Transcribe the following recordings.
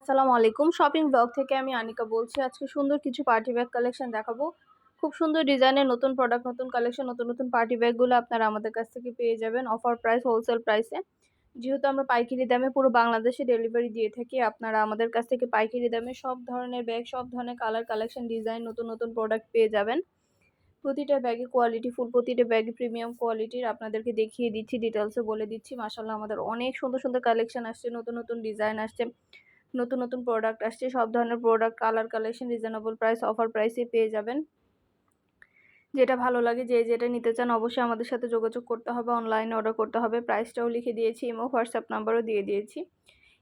আসসালামু আলাইকুম। Shopping blog থেকে আমি আনিকা বলছি। আজকে সুন্দর কিছু পার্টি ব্যাগ কালেকশন দেখাবো। খুব সুন্দর ডিজাইনের নতুন প্রোডাক্ট, নতুন কালেকশন, নতুন নতুন পার্টি ব্যাগগুলো আপনারা আমাদের কাছ থেকে পেয়ে যাবেন অফার প্রাইস, হোলসেল প্রাইসে। যেহেতু আমরা পাইকারি দামে পুরো বাংলাদেশে ডেলিভারি দিয়ে থাকি, আপনারা আমাদের কাছ থেকে পাইকারি দামে সব ধরনের ব্যাগ, সব ধরনের কালার, কালেকশন, ডিজাইন, নতুন নতুন প্রোডাক্ট পেয়ে যাবেন। প্রতিটা ব্যাগে কোয়ালিটি ফুল, প্রতিটা ব্যাগে প্রিমিয়াম কোয়ালিটির আপনাদেরকে দেখিয়ে দিচ্ছি, ডিটেলসে বলে দিচ্ছি। মাশাআল্লাহ, আমাদের অনেক সুন্দর সুন্দর কালেকশন আসছে, নতুন নতুন ডিজাইন আসছে, নতুন নতুন প্রোডাক্ট আসছে। সব ধরনের product, colour, collection reasonable price, offer প্রাইসে পেয়ে যাবেন। যেটা ভালো লাগে, যে যেটা নিতে চান অবশ্যই আমাদের সাথে যোগাযোগ করতে হবে, অনলাইনে অর্ডার করতে হবে। প্রাইসটাও লিখে দিয়েছি, ইমো হোয়াটসঅ্যাপ নাম্বারও দিয়ে দিয়েছি।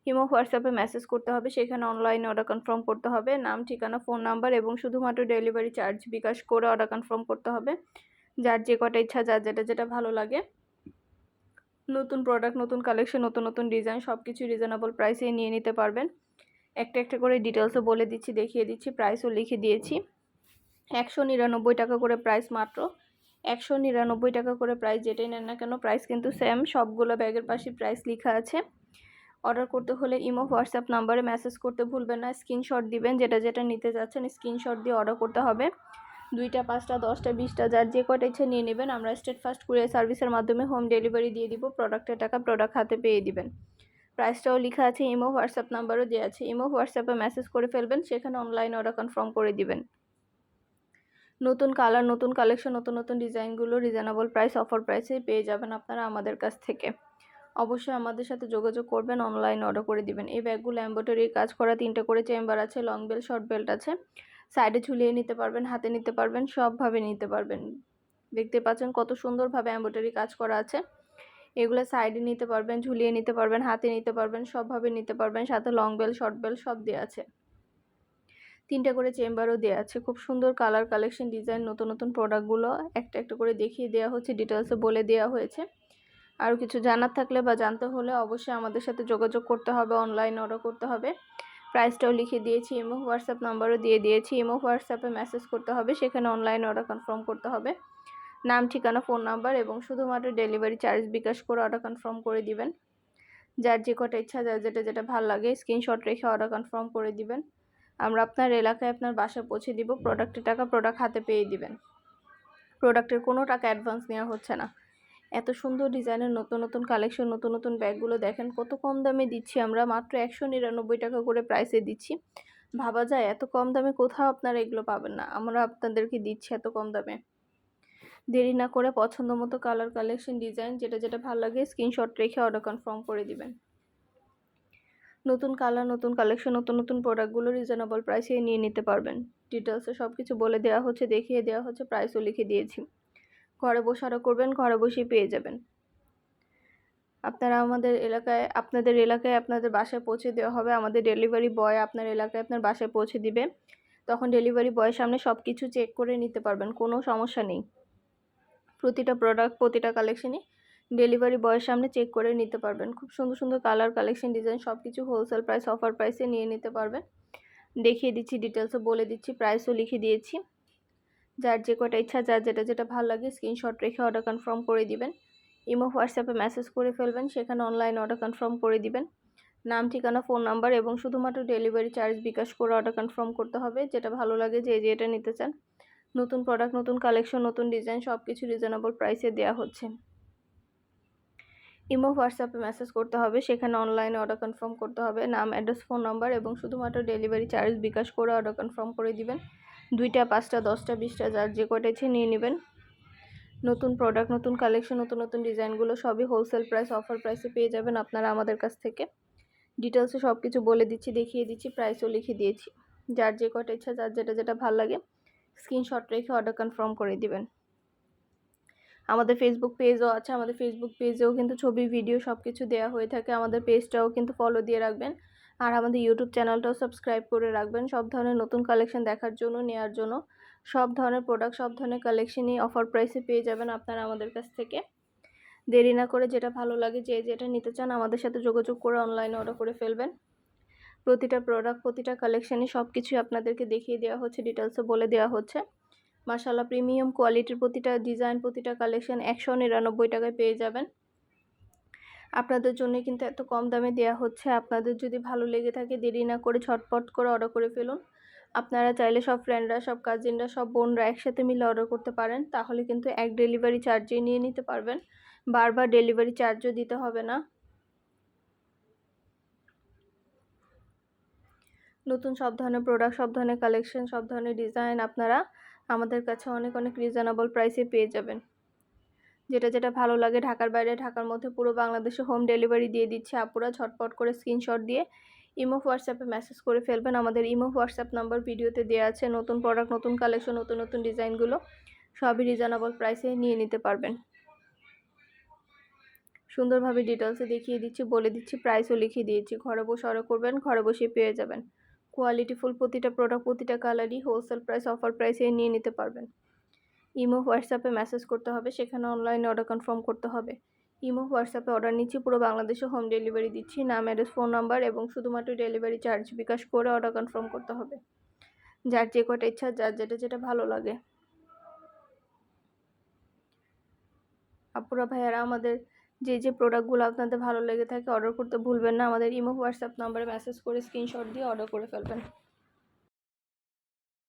ইমো হোয়াটসঅ্যাপে মেসেজ করতে হবে, সেখানে অনলাইনে অর্ডার কনফার্ম করতে হবে। নাম, ঠিকানা, ফোন নাম্বার এবং শুধুমাত্র ডেলিভারি চার্জ বিকাশ করে অর্ডার কনফার্ম করতে হবে। যার যে কটা ইচ্ছা, যার যেটা যেটা ভালো লাগে। নতুন প্রোডাক্ট, নতুন কালেকশন, নতুন নতুন ডিজাইন সব কিছু রিজনেবল প্রাইসে নিয়ে নিতে পারবেন। একটা একটা করে ডিটেলসও বলে দিচ্ছি, দেখিয়ে দিচ্ছি, প্রাইসও লিখে দিয়েছি। 199 টাকা করে প্রাইস, মাত্র 199 টাকা করে প্রাইস। যেটাই নেন না কেন প্রাইস কিন্তু সেম, সবগুলো ব্যাগের পাশে প্রাইস লেখা আছে। অর্ডার করতে হলে ইমো হোয়াটসঅ্যাপ নাম্বারে মেসেজ করতে ভুলবেন না। স্ক্রিনশট দিবেন, যেটা যেটা নিতে যাচ্ছেন স্ক্রিনশট দিয়ে অর্ডার করতে হবে। 2টা, 5টা, 10টা, 20টা, যার যে কটা ইচ্ছে নিয়ে নেবেন। আমরা স্টেট ফাস্ট কুরিয়ার সার্ভিসের মাধ্যমে হোম ডেলিভারি দিয়ে দিব। প্রোডাক্টের টাকা প্রোডাক্ট হাতে পেয়ে দিবেন। প্রাইসটাও লেখা আছে, ইমো হোয়াটসঅ্যাপ নাম্বারও দেওয়া আছে। ইমো হোয়াটসঅ্যাপে মেসেজ করে ফেলবেন, সেখানে অনলাইন অর্ডার কনফার্ম করে দিবেন। নতুন কালার, নতুন কালেকশন, নতুন নতুন ডিজাইনগুলো রিজনেবল প্রাইস, অফার প্রাইসে পেয়ে যাবেন আপনারা আমাদের কাছ থেকে। অবশ্যই আমাদের সাথে যোগাযোগ করবেন, অনলাইন অর্ডার করে দিবেন। এই ব্যাগগুলো এমব্রয়ডারি কাজ করা, 3টা করে চেম্বার আছে, লং বেল্ট, শর্ট বেল্ট আছে। সাইডে ঝুলিয়ে নিতে পারবেন, হাতে নিতে পারবেন, সবভাবে নিতে পারবেন। দেখতে পাচ্ছেন কত সুন্দরভাবে এমব্রয়ডারি কাজ করা আছে। এগুলো সাইডে নিতে পারবেন, ঝুলিয়ে নিতে পারবেন, হাতে নিতে পারবেন, সবভাবে নিতে পারবেন। সাথে লং বেল্ট, শর্ট বেল্ট সব দেওয়া আছে। 3টা করে চেম্বারও দেওয়া আছে। খুব সুন্দর কালার, কালেকশন, ডিজাইন, নতুন নতুন প্রোডাক্টগুলো একটা একটা করে দেখিয়ে দেওয়া হচ্ছে, ডিটেলসে বলে দেওয়া হয়েছে। আরও কিছু জানার থাকলে বা জানতে হলে অবশ্যই আমাদের সাথে যোগাযোগ করতে হবে, অনলাইন অর্ডার করতে হবে। প্রাইসটাও লিখে দিয়েছি, ইমো হোয়াটসঅ্যাপ নাম্বারও দিয়ে দিয়েছি। ইমো হোয়াটসঅ্যাপে মেসেজ করতে হবে, সেখানে অনলাইন অর্ডার কনফার্ম করতে হবে। নাম, ঠিকানা, ফোন নাম্বার এবং শুধুমাত্র ডেলিভারি চার্জ বিকাশ করে অর্ডার কনফার্ম করে দিবেন। যার যে কটা ইচ্ছা, যার যেটা যেটা ভালো লাগে স্ক্রিনশট রেখে অর্ডার কনফার্ম করে দিবেন। আমরা আপনার এলাকায় আপনার বাসায় পৌঁছে দিব। প্রোডাক্টের টাকা প্রোডাক্ট হাতে পেয়ে দিবেন। প্রোডাক্টের কোনো টাকা অ্যাডভান্স নেওয়া হচ্ছে না। এত সুন্দর ডিজাইনের নতুন নতুন কালেকশন, নতুন নতুন ব্যাগগুলো দেখেন কত কম দামে দিচ্ছি আমরা। মাত্র 199 টাকা করে প্রাইসে দিচ্ছি। ভাবা যায় এত কম দামে কোথাও আপনারা এগুলো পাবেন না, আমরা আপনাদেরকে দিচ্ছি এত কম দামে। দেরি না করে পছন্দ মতো কালার, কালেকশন, ডিজাইন যেটা যেটা ভালো লাগে স্ক্রিনশট রেখে অর্ডার কনফার্ম করে দিবেন। নতুন কালার, নতুন কালেকশন, নতুন নতুন প্রোডাক্টগুলো রিজনেবল প্রাইসে নিয়ে নিতে পারবেন। ডিটেলসে সব কিছু বলে দেওয়া হচ্ছে, দেখিয়ে দেওয়া হচ্ছে, প্রাইসও লিখে দিয়েছি। ঘরে বসে অর্ডার করবেন, ঘরে বসেই পেয়ে যাবেন। আপনারা আমাদের এলাকায়, আপনাদের এলাকায় আপনাদের বাসায় পৌঁছে দেওয়া হবে। আমাদের ডেলিভারি বয় আপনার এলাকায় আপনার বাসায় পৌঁছে দিবে। তখন ডেলিভারি বয়ের সামনে সব কিছু চেক করে নিতে পারবেন, কোনো সমস্যা নেই। প্রতিটা প্রোডাক্ট, প্রতিটা কালেকশনই ডেলিভারি বয়ের সামনে চেক করে নিতে পারবেন। খুব সুন্দর সুন্দর কালার, কালেকশন, ডিজাইন সব কিছু হোলসেল প্রাইস, অফার প্রাইসে নিয়ে নিতে পারবেন। দেখিয়ে দিচ্ছি, ডিটেলসও বলে দিচ্ছি, প্রাইসও লিখে দিয়েছি। যার যে কটা ইচ্ছা, যার যেটা যেটা ভালো লাগে স্ক্রিনশট রেখে অর্ডার কনফার্ম করে দিবেন। ইমো হোয়াটসঅ্যাপে মেসেজ করে ফেলবেন, সেখানে অনলাইন অর্ডার কনফার্ম করে দিবেন। নাম, ঠিকানা, ফোন নাম্বার এবং শুধুমাত্র ডেলিভারি চার্জ বিকাশ করে অর্ডার কনফার্ম করতে হবে। যেটা ভালো লাগে, যে যেটা নিতে চান। নতুন প্রোডাক্ট, নতুন কালেকশন, নতুন ডিজাইন সব কিছু রিজনেবল প্রাইসে দেওয়া হচ্ছে। ইমো হোয়াটসঅ্যাপে মেসেজ করতে হবে, সেখানে অনলাইনে অর্ডার কনফার্ম করতে হবে। নাম, অ্যাড্রেস, ফোন নাম্বার এবং শুধুমাত্র ডেলিভারি চার্জ বিকাশ করে অর্ডার কনফার্ম করে দিবেন। 2টা, 5টা, 10টা, 20টা, যার যে কটা ইচ্ছে নিয়ে নেবেন। নতুন প্রোডাক্ট, নতুন কালেকশন, নতুন নতুন ডিজাইনগুলো সবই হোলসেল প্রাইস, অফার প্রাইসে পেয়ে যাবেন আপনারা আমাদের কাছ থেকে। ডিটেলসে সব কিছু বলে দিচ্ছি, দেখিয়ে দিচ্ছি, প্রাইসও লিখে দিয়েছি। যার যে কটা ইচ্ছা, যার যেটা যেটা ভালো লাগে স্ক্রিনশট রেখে অর্ডার কনফার্ম করে দিবেন। আমাদের ফেসবুক পেজও আছে, আমাদের ফেসবুক পেজেও কিন্তু ছবি, ভিডিও সব কিছু দেওয়া হয়ে থাকে। আমাদের পেজটাও কিন্তু ফলো দিয়ে রাখবেন। আর আমাদের ইউটিউব চ্যানেলটাও সাবস্ক্রাইব করে রাখবেন, সব ধরনের নতুন কালেকশন দেখার জন্য, নেওয়ার জন্য। সব ধরনের প্রোডাক্ট, সব ধরনের কালেকশনই অফার প্রাইসে পেয়ে যাবেন আপনারা আমাদের কাছ থেকে। দেরি না করে যেটা ভালো লাগে, যে যেটা নিতে চান আমাদের সাথে যোগাযোগ করে অনলাইনে অর্ডার করে ফেলবেন। প্রতিটা প্রোডাক্ট, প্রতিটা কালেকশনই সব কিছুই আপনাদেরকে দেখিয়ে দেওয়া হচ্ছে, ডিটেলসে বলে দেওয়া হচ্ছে। মাশাআল্লাহ, প্রিমিয়াম কোয়ালিটির প্রতিটা ডিজাইন, প্রতিটা কালেকশন 199 টাকায় পেয়ে যাবেন। আপনাদের জন্য কিন্তু এত কম দামে দেয়া হচ্ছে। আপনাদের যদি ভালো লেগে থাকে দেরি না করে ঝটপট করে অর্ডার করে ফেলুন। আপনারা চাইলে সব ফ্রেন্ডরা, সব কাজিনরা, সব বোনরা একসাথে মিলে অর্ডার করতে পারেন। তাহলে কিন্তু এক ডেলিভারি চার্জেই নিয়ে নিতে পারবেন। বারবার ডেলিভারি চার্জও দিতে হবে না। নতুন সব ধরনের প্রোডাক্ট, সব ধরনের কালেকশন, সব ধরনের ডিজাইন আপনারা আমাদের কাছে অনেক অনেক রিজনেবল প্রাইসে পেয়ে যাবেন। যেটা ভালো লাগে ঢাকার বাইরে, ঢাকার মধ্যে পুরো বাংলাদেশে হোম ডেলিভারি দিয়ে দিচ্ছে আপুরা। ঝটপট করে স্ক্রিনশট দিয়ে ইমো হোয়াটসঅ্যাপে মেসেজ করে ফেলবেন। আমাদের ইমো হোয়াটসঅ্যাপ নাম্বার ভিডিওতে দেওয়া আছে। নতুন প্রোডাক্ট, নতুন কালেকশন, নতুন নতুন ডিজাইনগুলো সবই রিজনেবল প্রাইসে নিয়ে নিতে পারবেন। সুন্দরভাবে ডিটেলসে দেখিয়ে দিচ্ছি, বলে দিচ্ছি, প্রাইসও লিখিয়ে দিয়েছি। ঘরে বসে অর্ডার করবেন, ঘরে বসেই পেয়ে যাবেন। কোয়ালিটিফুল প্রতিটা প্রোডাক্ট, প্রতিটা কালারই হোলসেল প্রাইস, অফার প্রাইসে নিয়ে নিতে পারবেন। ইমো হোয়াটসঅ্যাপে মেসেজ করতে হবে, সেখানে অনলাইনে অর্ডার কনফার্ম করতে হবে। ইমো হোয়াটসঅ্যাপে অর্ডার নিচ্ছি, পুরো বাংলাদেশে হোম ডেলিভারি দিচ্ছি। নাম, অ্যাড্রেস, ফোন নাম্বার এবং শুধুমাত্র ডেলিভারি চার্জ বিকাশ করে অর্ডার কনফার্ম করতে হবে। যার যে কটা ইচ্ছা, যার যেটা ভালো লাগে। আপুরা ভাইয়ারা, আমাদের যে প্রোডাক্টগুলো আপনাদের ভালো লেগে থাকে অর্ডার করতে ভুলবেন না। আমাদের ইমো হোয়াটসঅ্যাপ নাম্বারে মেসেজ করে স্ক্রিনশট দিয়ে অর্ডার করে ফেলবেন।